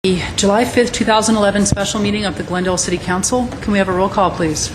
The July 5th, 2011 special meeting of the Glendale City Council. Can we have a roll call, please?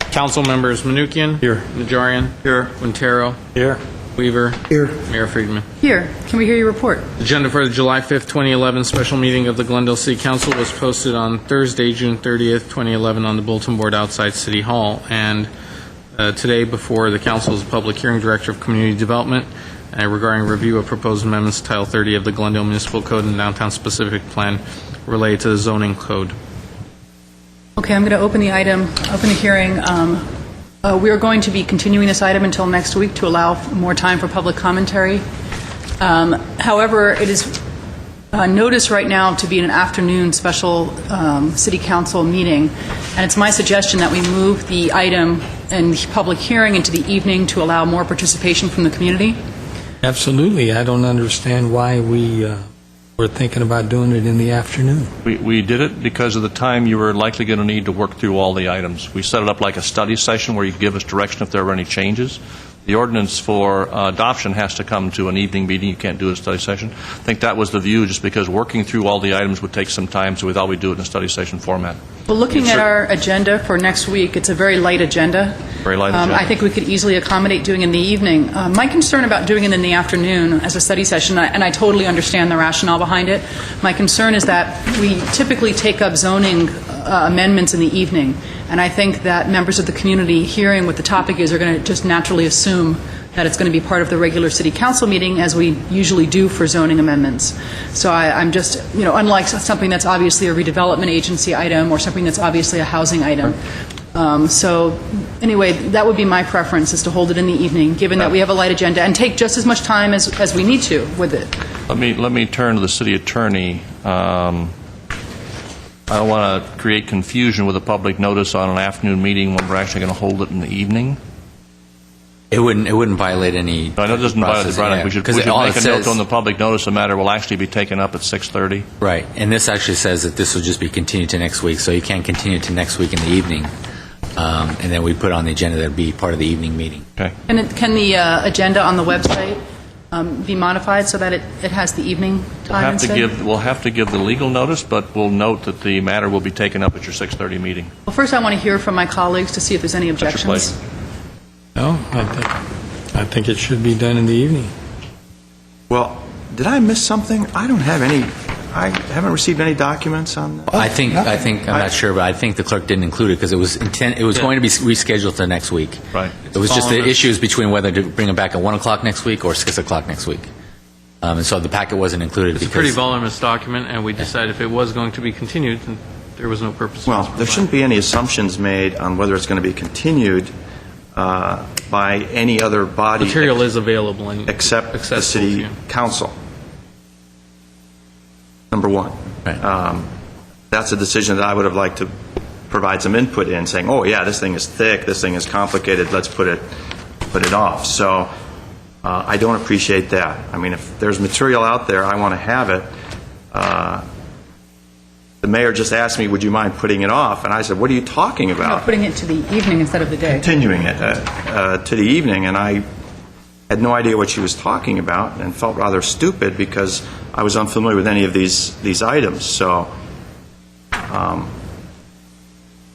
Council members Manukian. Here. Najarian. Here. Quintero. Here. Weaver. Here. Mayor Friedman. Here. Can we hear your report? Agenda for the July 5th, 2011 special meeting of the Glendale City Council was posted on Thursday, June 30th, 2011 on the bulletin board outside City Hall. And today before the Council is Public Hearing Director of Community Development regarding review of proposed amendments to Title 30 of the Glendale Municipal Code and Downtown Specific Plan related to the zoning code. Okay, I'm going to open the hearing. We are going to be continuing this item until next week to allow more time for public commentary. However, it is noticed right now to be an afternoon special City Council meeting, and it's my suggestion that we move the item and the public hearing into the evening to allow more participation from the community. Absolutely. I don't understand why we were thinking about doing it in the afternoon. We did it because of the time you were likely going to need to work through all the items. We set it up like a study session where you give us direction if there were any changes. The ordinance for adoption has to come to an evening meeting. You can't do a study session. I think that was the view, just because working through all the items would take some time, so we thought we'd do it in a study session format. Well, looking at our agenda for next week, it's a very light agenda. Very light agenda. I think we could easily accommodate doing it in the evening. My concern about doing it in the afternoon as a study session, and I totally understand the rationale behind it, my concern is that we typically take up zoning amendments in the evening, and I think that members of the community hearing what the topic is are going to just naturally assume that it's going to be part of the regular City Council meeting, as we usually do for zoning amendments. So I'm just, unlike something that's obviously a redevelopment agency item or something that's obviously a housing item. So anyway, that would be my preference, is to hold it in the evening, given that we have a light agenda, and take just as much time as we need to with it. Let me turn to the city attorney. I don't want to create confusion with a public notice on an afternoon meeting when we're actually going to hold it in the evening. It wouldn't violate any. No, I know it doesn't violate the product. We should make a note on the public notice. The matter will actually be taken up at 6:30. Right, and this actually says that this will just be continued to next week, so you can't continue to next week in the evening. And then we put on the agenda that would be part of the evening meeting. Okay. And can the agenda on the website be modified so that it has the evening time instead? We'll have to give the legal notice, but we'll note that the matter will be taken up at your 6:30 meeting. Well, first I want to hear from my colleagues to see if there's any objections. No, I think it should be done in the evening. Well, did I miss something? I haven't received any documents on that. I'm not sure, but I think the clerk didn't include it because it was going to be rescheduled to next week. Right. It was just the issues between whether to bring it back at 1 o'clock next week or 6 o'clock next week. And so the packet wasn't included. It's a pretty voluminous document, and we decided if it was going to be continued, then there was no purpose. Well, there shouldn't be any assumptions made on whether it's going to be continued by any other body. Material is available except the City Council. Number one. Right. That's a decision that I would have liked to provide some input in, saying, oh, yeah, this thing is thick, this thing is complicated, let's put it off. So I don't appreciate that. I mean, if there's material out there, I want to have it. The mayor just asked me, would you mind putting it off? And I said, what are you talking about? No, putting it to the evening instead of the day. Continuing it to the evening, and I had no idea what she was talking about and felt rather stupid because I was unfamiliar with any of these items. So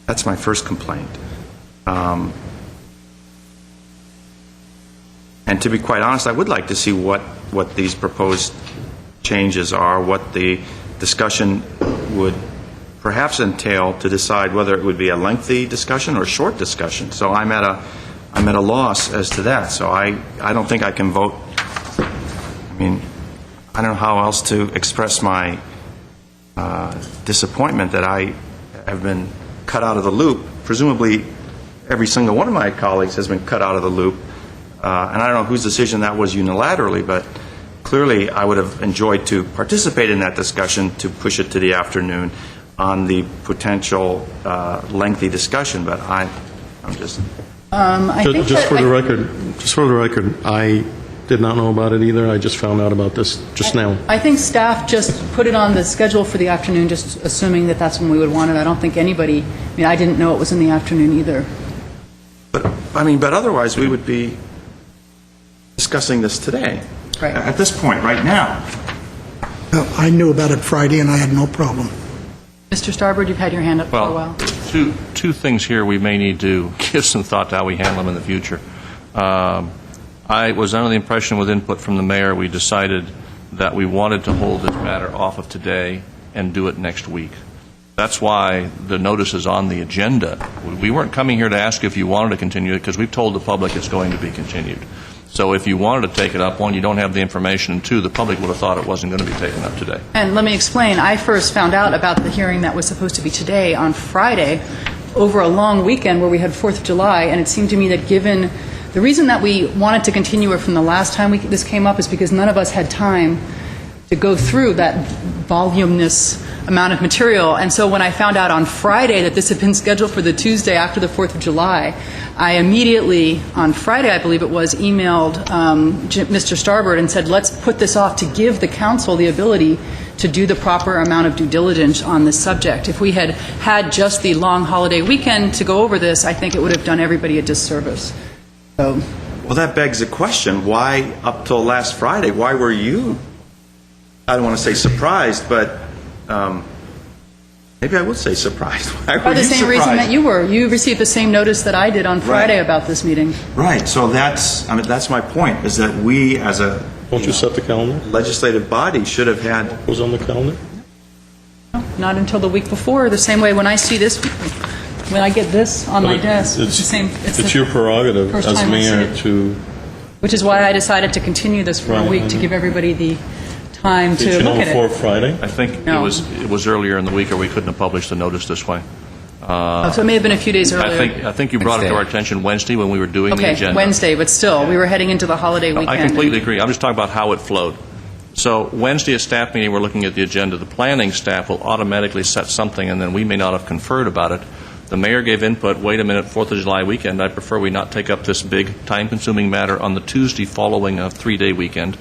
that's my first complaint. And to be quite honest, I would like to see what these proposed changes are, what the discussion would perhaps entail to decide whether it would be a lengthy discussion or a short discussion. So I'm at a loss as to that. So I don't think I can vote. I mean, I don't know how else to express my disappointment that I have been cut out of the loop. Presumably, every single one of my colleagues has been cut out of the loop. And I don't know whose decision that was unilaterally, but clearly I would have enjoyed to participate in that discussion to push it to the afternoon on the potential lengthy discussion. But I'm just... Just for the record, I did not know about it either. I just found out about this just now. I think staff just put it on the schedule for the afternoon, just assuming that that's when we would want it. I don't think anybody, I didn't know it was in the afternoon either. But otherwise we would be discussing this today. Right. At this point, right now. I knew about it Friday, and I had no problem. Mr. Starbird, you've had your hand up for a Well, while. two things here we may need to give some thought to how we handle them in the future. I was under the impression with input from the mayor, we decided that we wanted to hold this matter off of today and do it next week. That's why the notice is on the agenda. We weren't coming here to ask if you wanted to continue it, because we've told the public it's going to be continued. So if you wanted to take it up, one, you don't have the information, and two, the public would have thought it wasn't going to be taken up today. And let me explain. I first found out about the hearing that was supposed to be today on Friday over a long weekend where we had 4th of July, and it seemed to me that given the reason that we wanted to continue it from the last time this came up is because none of us had time to go through that voluminous amount of material. And so when I found out on Friday that this had been scheduled for the Tuesday after the 4th of July, I immediately, on Friday I believe it was, emailed Mr. Starbird and said, let's put this off to give the council the ability to do the proper amount of due diligence on this subject. If we had had just the long holiday weekend to go over this, I think it would have done everybody a disservice. So, Well, that begs the question, why up till last Friday, why were you, I don't want to say surprised, but maybe I would say surprised. Why were for the you same reason surprised? that you were. You received the same notice that I did on Friday Right. about this meeting. Right, so that's my point, is that we as a Don't you set the calendar? legislative body should have had, What was on the calendar? Not until the week before. The same way when I see this, when I get this on my desk, it's the same. It's the your prerogative first as time I see mayor it. to, Which is why I decided to continue this for a Right, week, I to know. give everybody the time did to you look know at before it. Friday? I think No. it was earlier in the week, or we couldn't have published the notice this way. So it may have been a few days earlier. I think you brought it to our attention Wednesday when we were doing the Okay, agenda. Wednesday, but still, we were heading into the holiday weekend. I completely agree. I'm just talking about how it flowed. So Wednesday at staff meeting, we're looking at the agenda. The planning staff will automatically set something, and then we may not have conferred about it. The mayor gave input, wait a minute, 4th of July weekend, I prefer we not take up this big, time-consuming matter on the Tuesday following a 3-day weekend.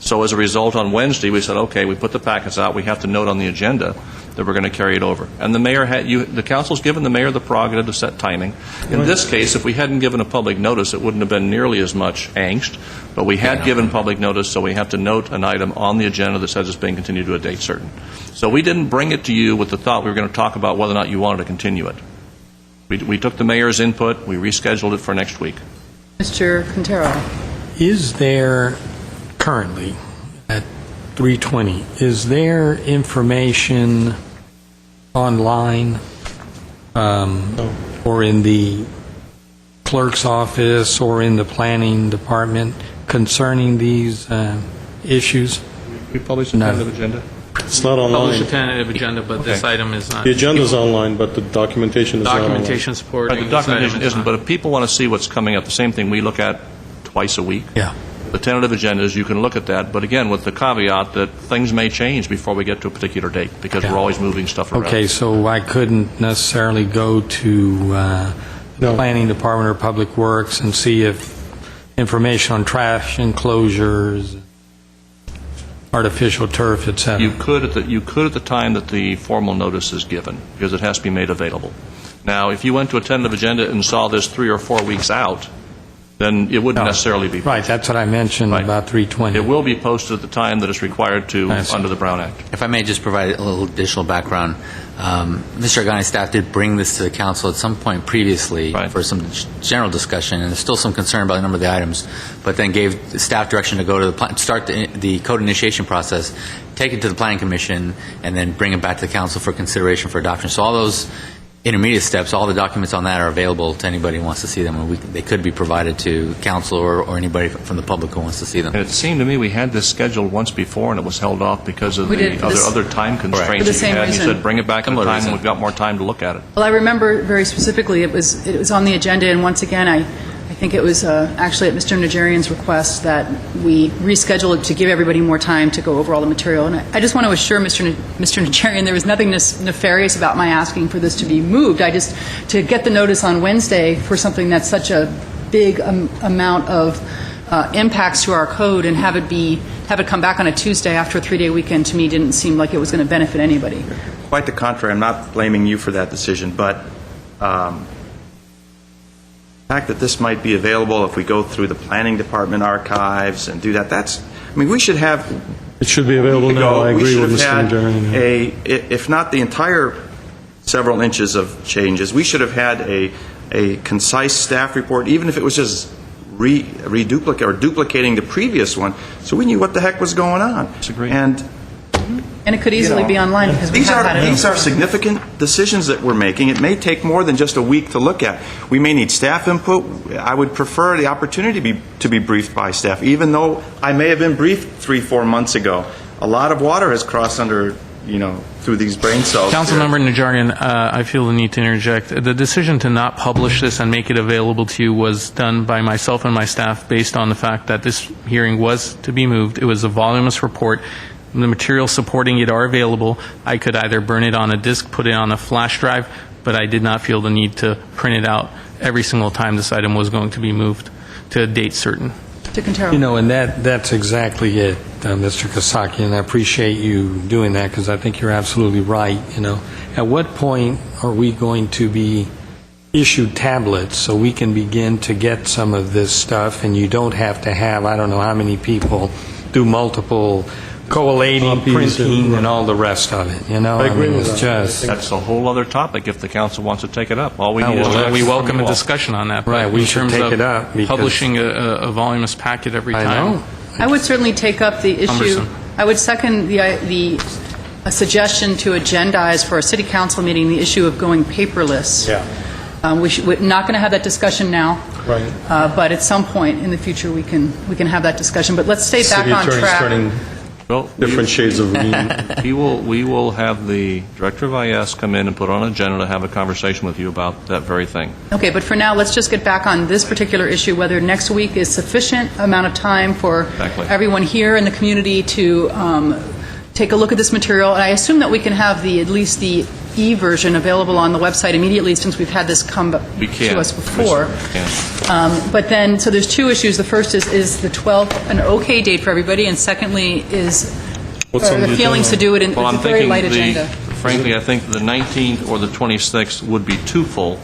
So as a result, on Wednesday, we said, okay, we put the packets out, we have to note on the agenda that we're going to carry it over. And the mayor the council's given the mayor the prerogative to set timing. In this case, if we hadn't given a public notice, it wouldn't have been nearly as much angst, but we had given public notice, so we have to note an item on the agenda that says it's being continued to a date certain. So we didn't bring it to you with the thought we were going to talk about whether or not you wanted to continue it. We took the mayor's input, we rescheduled it for next week. Mr. Quintero. Is there currently, at 3:20, is there information online or in the clerk's office or in the planning department concerning these issues? We published a No. tentative agenda? It's not Publish a online. tentative agenda, but this item is not. The agenda's online, but the documentation is not online. Documentation supporting The this item documentation is isn't, not. but if people want to see what's coming up, the same thing we look at twice a week. Yeah. The tentative agendas, you can look at that, but again, with the caveat that things may change before we get to a particular date, because we're always moving stuff around. Okay, so I couldn't necessarily go to the No. Planning Department or Public Works and see if information on trash enclosures, artificial turf, et cetera. You could at the time that the formal notice is given, because it has to be made available. Now, if you went to a tentative agenda and saw this 3 or 4 weeks out, then it wouldn't No. necessarily be. Right, that's what I mentioned Right. about 320. It will be posted at the time that it's required to I see. under the Brown Act. If I may just provide a little additional background, Mr. Argani's staff did bring this to the council at some point previously Right. for some general discussion, and there's still some concern about a number of the items, but then gave the staff direction to go to start the code initiation process, take it to the Planning Commission, and then bring it back to the council for consideration for adoption. So all those intermediate steps, all the documents on that are available to anybody who wants to see them, and they could be provided to council or anybody from the public who wants to see them. And it seemed to me we had this scheduled once before, and it was held off because of We the did, for this- other time For constraints the that same you had. He reason. said, bring it back at a Similar time reason. when we've got more time to look at it. Well, I remember very specifically, it was on the agenda, and once again, I think it was actually at Mr. Najarian's request that we reschedule it to give everybody more time to go over all the material. And I just want to assure Mr. Najarian there was nothing nefarious about my asking for this to be moved. I just, to get the notice on Wednesday for something that's such a big amount of impacts to our code and have it come back on a Tuesday after a 3-day weekend, to me, didn't seem like it was going to benefit anybody. quite the contrary. I'm not blaming you for that decision, but the fact that this might be available if we go through the planning department archives and do that, we should have It should be available now. I agree with Mr. Najarian. If not the entire several inches of changes, we should have had a concise staff report, even if it was just reduplicate or duplicating the previous one, so we knew what the heck was going on. Disagree. And it could easily be online because we have had it. These are significant decisions that we're making. It may take more than just a week to look at. We may need staff input. I would prefer the opportunity to be briefed by staff, even though I may have been briefed 3-4 months ago. A lot of water has crossed under, through these brain cells. Councilmember Najarian, I feel the need to interject. The decision to not publish this and make it available to you was done by myself and my staff based on the fact that this hearing was to be moved. It was a voluminous report. The materials supporting it are available. I could either burn it on a disk, put it on a flash drive, but I did not feel the need to print it out every single time this item was going to be moved to a date certain. To Quintero. And that's exactly it, Mr. Kosaki, and I appreciate you doing that because I think you're absolutely right. At what point are we going to be issued tablets so we can begin to get some of this stuff, and you don't have to have, I don't know how many people do multiple collating, printing, and all the rest of it. I agree with it's that. just That's a whole other topic if the council wants to take it up. All we need is... We welcome a discussion on that. Right, we in should terms take of it up because- publishing a voluminous packet every I time. know. I would certainly take up the issue. Cumbersome. I would second the suggestion to agendize for a city council meeting the issue of going paperless. Yeah. We're not going to have that discussion now. Right. But at some point in the future, we can have that discussion. But let's stay back City on attorney's track. turning Well, different shades of green. we will have the Director of IS come in and put on an agenda to have a conversation with you about that very thing. Okay, but for now, let's just get back on this particular issue, whether next week is sufficient amount of time for Exactly. everyone here in the community to take a look at this material. And I assume that we can have at least the e-version available on the website immediately, since we've had this come We can. to us before. We can. But then, so there's two issues. The first is the 12th an okay date for everybody? And secondly is What's on the the feelings to agenda? do it in Well, I'm it's a very thinking light agenda. frankly, I think the 19th or the 26th would be too full.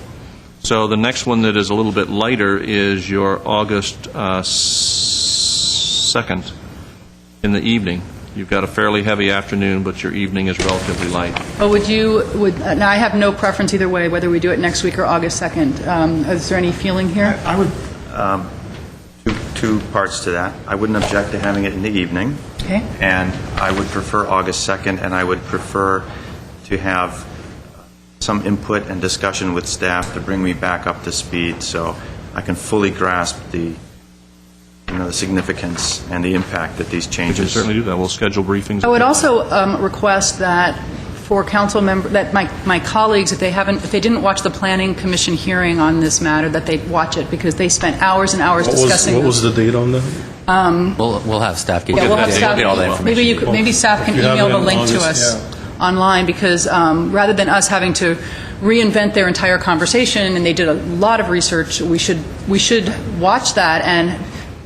So the next one that is a little bit lighter is your August 2nd in the evening. You've got a fairly heavy afternoon, but your evening is relatively light. But now I have no preference either way, whether we do it next week or August 2nd. Is there any feeling here? I would, two parts to that. I wouldn't object to having it in the evening. Okay. And I would prefer August 2nd, and I would prefer to have some input and discussion with staff to bring me back up to speed so I can fully grasp the significance and the impact that these We can changes... certainly do that. We'll schedule briefings. I would also request that for council member, that my colleagues, if they didn't watch the Planning Commission hearing on this matter, that they watch it, because they spent hours and hours discussing What was the date on that? We'll have staff get Yeah, we'll have staff. get all that information. Maybe staff can If you have email it the in link to August, us online, because rather than us having to reinvent their entire conversation, and they did a lot of research, we should watch that and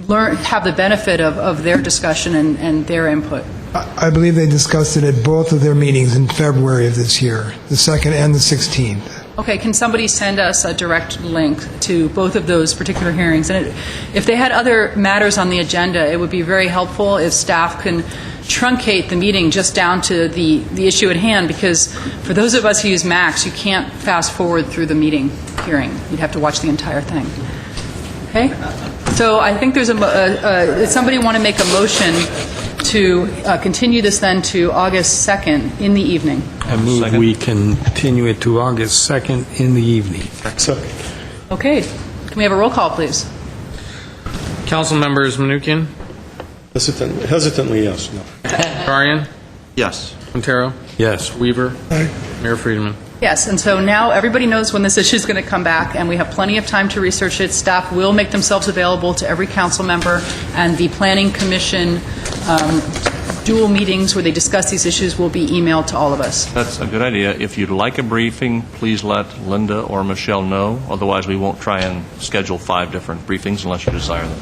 have the benefit of their discussion and their input. I believe they discussed it at both of their meetings in February of this year, the 2nd and the 16th. Okay, can somebody send us a direct link to both of those particular hearings? And if they had other matters on the agenda, it would be very helpful if staff can truncate the meeting just down to the issue at hand, because for those of us who use Macs, you can't fast forward through the meeting hearing. You'd have to watch the entire thing. Okay? So I think there's does somebody want to make a motion to continue this then to August 2nd in the evening? I move we continue it to August 2nd in the evening. Second. Okay. Can we have a roll call, please? Council members Menuchyan, Hesitantly, yes. No. Najarian, Yes. Quintero, Yes. Weaver, Mayor Friedman. Yes, and so now everybody knows when this issue is going to come back, and we have plenty of time to research it. Staff will make themselves available to every council member, and the Planning Commission dual meetings where they discuss these issues will be emailed to all of us. That's a good idea. If you'd like a briefing, please let Linda or Michelle know. Otherwise, we won't try and schedule 5 different briefings unless you desire them.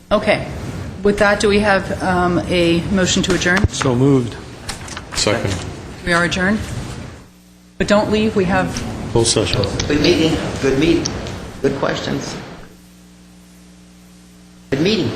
Okay. With that, do we have a motion to adjourn? So moved. Second. We are adjourned. But don't leave. We have Full session. Good meeting. Good meeting. Good questions. Good meeting.